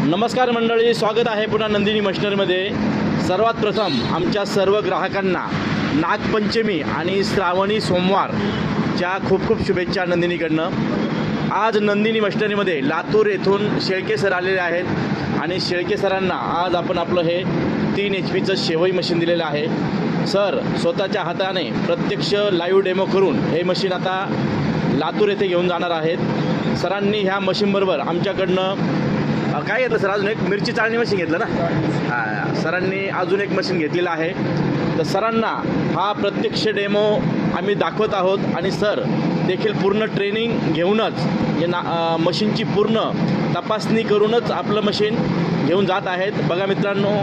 नमस्कार मंडळी, स्वागत आहे पुन्हा नंदिनी मशिनरीमध्ये। सर्वात प्रथम आमच्या सर्व ग्राहकांना नागपंचमी आणि श्रावणी सोमवारच्या खूप खूप शुभेच्छा नंदिनीकडनं। आज नंदिनी मशिनरीमध्ये लातूर येथून शेळके सर आलेले आहेत आणि शेळके सरांना आज आपण आपलं हे 3 HP शेवई मशीन दिलेलं आहे। सर स्वतःच्या हाताने प्रत्यक्ष लाईव्ह डेमो करून हे मशीन आता लातूर येथे घेऊन जाणार आहेत। सरांनी ह्या मशीनबरोबर आमच्याकडनं काय घेतलं सर, अजून एक मिरची चाळणी मशीन घेतलं ना। सरांनी अजून एक मशीन घेतलेलं आहे। तर सरांना हा प्रत्यक्ष डेमो आम्ही दाखवत आहोत आणि सर देखील पूर्ण ट्रेनिंग घेऊनच हे मशीनची पूर्ण तपासणी करूनच आपलं मशीन घेऊन जात आहेत। बघा मित्रांनो,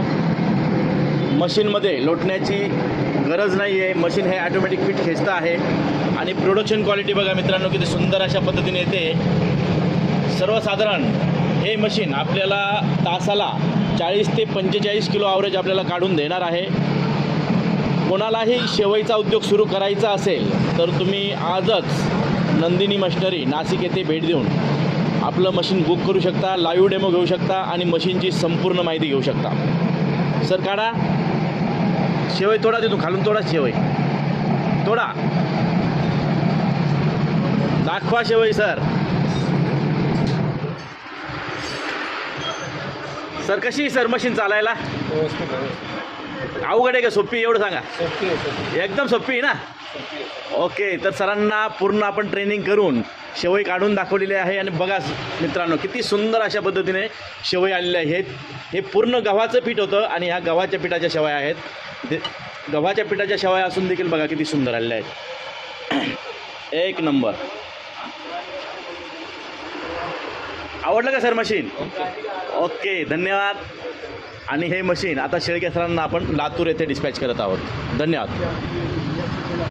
मशीनमध्ये लोटण्याची गरज नाही आहे। मशीन हे ॲटोमॅटिक पीठ खेचतं आहे आणि प्रोडक्शन क्वालिटी बघा मित्रांनो किती सुंदर अशा पद्धतीने येते। सर्वसाधारण हे मशीन आपल्याला तासाला 40 ते 45 किलो ॲव्हरेज आपल्याला काढून देणार आहे। कोणालाही शेवईचा उद्योग सुरू करायचा असेल तर तुम्ही आजच नंदिनी मशिनरी नाशिक येथे भेट देऊन आपलं मशीन बुक करू शकता, लाईव्ह डेमो घेऊ शकता आणि मशीनची संपूर्ण माहिती घेऊ शकता। सर काढा शेवई, तोडा तिथून खालून तोडा, शेवई तोडा, दाखवा शेवई सर। सर कशी सर मशीन चालायला? अवघड आहे का सोपी? एवढं सांगा। एकदम सोपी आहे ना? ओके, तर सरांना पूर्ण आपण ट्रेनिंग करून शेवई काढून दाखवलेली आहे आणि बघा मित्रांनो किती सुंदर अशा पद्धतीने शेवई आलेल्या आहेत। हे पूर्ण गव्हाचं पीठ होतं आणि ह्या गव्हाच्या पिठाच्या शेवया आहेत। गव्हाच्या पिठाच्या शेवया असून देखील बघा किती सुंदर आलेल्या आहेत। एक नंबर। आवडलं का सर मशीन? ओके, धन्यवाद। आणि हे मशीन आता शेळके सरांना आपण लातूर येथे डिस्पॅच करत आहोत। धन्यवाद।